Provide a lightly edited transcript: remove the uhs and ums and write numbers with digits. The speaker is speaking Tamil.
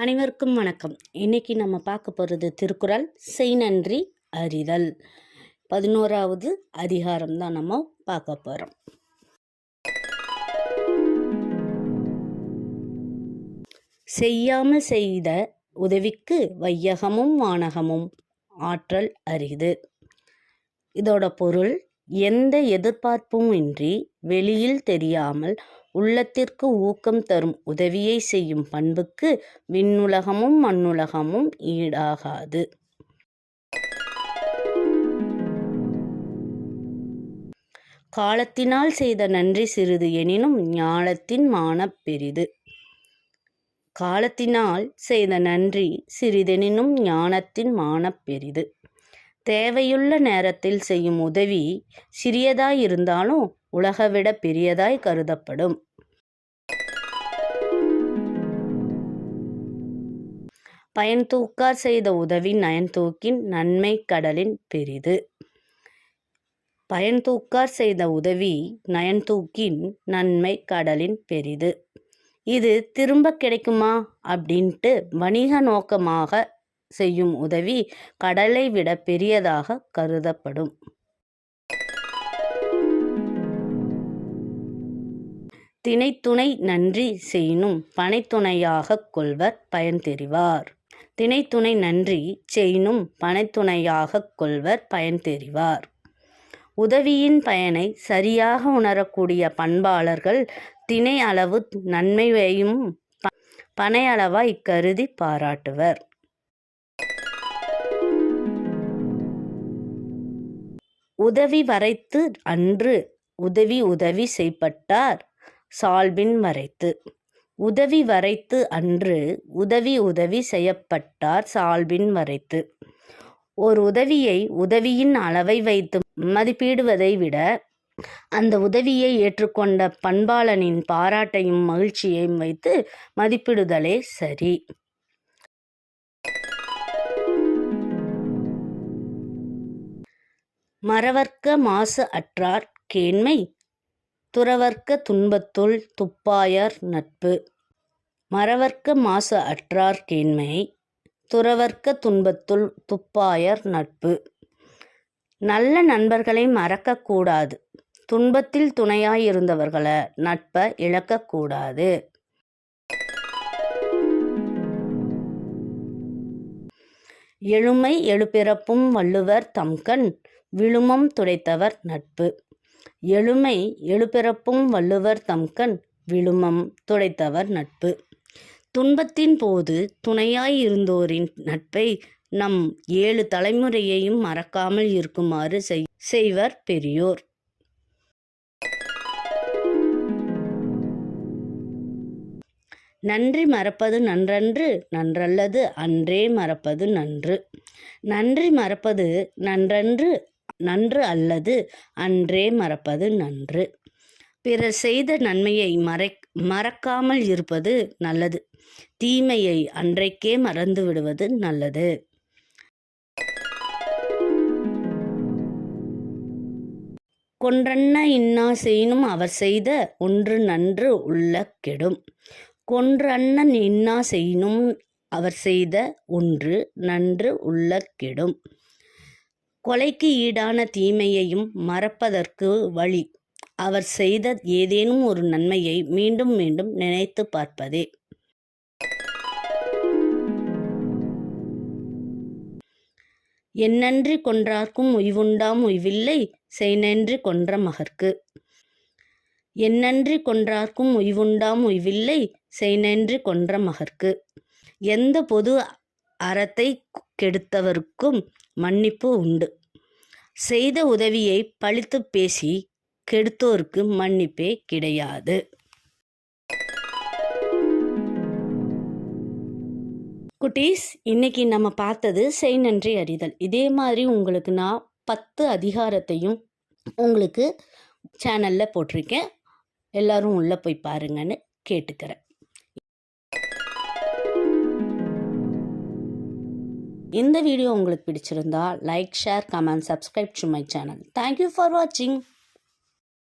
அனைவருக்கும் வணக்கம். இன்னைக்கு நம்ம பார்க்க போகிறது திருக்குறள் செய் நன்றி அறிதல். 11வது அதிகாரம் தான் நம்ம பார்க்க போகிறோம். செய்யாமல் செய்த உதவிக்கு வையகமும் வானகமும் ஆற்றல் அரிது. இதோட பொருள், எந்த எதிர்பார்ப்பும் இன்றி வெளியில் தெரியாமல் உள்ளத்திற்கு ஊக்கம் தரும் உதவியை செய்யும் பண்புக்கு விண்ணுலகமும் மண்ணுலகமும் ஈடாகாது. காலத்தினால் செய்த நன்றி சிறிது எனினும் ஞாலத்தின் மானப் பெரிது. காலத்தினால் செய்த நன்றி சிறிதெனினும் ஞானத்தின் மானப் பெரிது. தேவையுள்ள நேரத்தில் செய்யும் உதவி சிறியதாய் இருந்தாலும் உலகவிட பெரியதாய் கருதப்படும். பயன் தூக்கார் செய்த உதவி நயன் தூக்கின் நன்மை கடலின் பெரிது. பயன் தூக்கார் செய்த உதவி நயன் தூக்கின் நன்மை கடலின் பெரிது. இது திரும்ப கிடைக்குமா அப்படின்ட்டு வணிக நோக்கமாக செய்யும் உதவி கடலை விட பெரியதாக கருதப்படும். தினைத்துணை நன்றி செய்யினும் பனைத்துணையாகக் கொள்வர் பயன் தெரிவார். தினைத்துணை நன்றி செய்யினும் பனைத்துணையாகக் கொள்வர் பயன் தெரிவார். உதவியின் பயனை சரியாக உணரக்கூடிய பண்பாளர்கள் தினை அளவு நன்மையையும் பனை அளவாய் கருதி பாராட்டுவர். உதவி வரைத்து அன்று உதவி செய்யப்பட்டார் சால்பின் வரைத்து. உதவி வரைத்து அன்று உதவி செய்யப்பட்டார் சால்பின் வரைத்து. ஒரு உதவியை உதவியின் அளவை வைத்து மதிப்பிடுவதை விட அந்த உதவியை ஏற்றுக்கொண்ட பண்பாளனின் பாராட்டையும் மகிழ்ச்சியையும் வைத்து மதிப்பிடுதலே சரி. மறவர்க்க மாசு அற்றார் கேண்மை துறவர்க்க துன்பத்துள் துப்பாயர் நட்பு. மறவர்க்க மாசு அற்றார் கேண்மை துறவர்க்க துன்பத்துள் துப்பாயர் நட்பு. நல்ல நண்பர்களை மறக்கக்கூடாது, துன்பத்தில் துணையாயிருந்தவர்களை நட்பை இழக்கக்கூடாது. எழுமை எழுபிறப்பும் வள்ளுவர் தம்கண் விழுமம் துடைத்தவர் நட்பு. எழுமை எழுபிறப்பும் வள்ளுவர் தம்கண் விழுமம் துடைத்தவர் நட்பு. துன்பத்தின் போது துணையாயிருந்தோரின் நட்பை நம் 7 தலைமுறையையும் மறக்காமல் இருக்குமாறு செய்வர் பெரியோர். நன்றி மறப்பது நன்றன்று, நன்றல்லது அன்றே மறப்பது நன்று. நன்றி மறப்பது நன்றன்று, நன்று அல்லது அன்றே மறப்பது நன்று. பிறர் செய்த நன்மையை மறக்காமல் இருப்பது நல்லது. தீமையை அன்றைக்கே மறந்து விடுவது நல்லது. கொன்றன்ன இன்னா செய்யினும் அவர் செய்த ஒன்று நன்று உள்ள கெடும். கொன்றன்ன இன்னா செய்யினும் அவர் செய்த ஒன்று நன்று உள்ள கெடும். கொலைக்கு ஈடான தீமையையும் மறப்பதற்கு வழி அவர் செய்த ஏதேனும் ஒரு நன்மையை மீண்டும் மீண்டும் நினைத்து பார்ப்பதே. என்னன்றி கொன்றார்க்கும் உய்வுண்டாம் உய்வில்லை செய்நன்றி கொன்ற மகற்கு. என்னன்றி கொன்றார்க்கும் உய்வுண்டாம் உய்வில்லை செய்நன்றி கொன்ற மகற்கு. எந்த பொது அறத்தை கெடுத்தவருக்கும் மன்னிப்பு உண்டு. செய்த உதவியை பழித்து பேசி கெடுத்தோருக்கு மன்னிப்பே கிடையாது. குட்டீஸ், இன்னைக்கு நம்ம பார்த்தது செய் நன்றி அறிதல். இதே மாதிரி உங்களுக்கு நான் 10 அதிகாரத்தையும் உங்களுக்கு சேனலில் போட்டிருக்கேன். எல்லாரும் உள்ளே போய் பாருங்கன்னு கேட்டுக்கிறேன். இந்த வீடியோ உங்களுக்கு பிடிச்சிருந்தா like, share, comment, subscribe to my channel. Thank you for வாட்சிங்.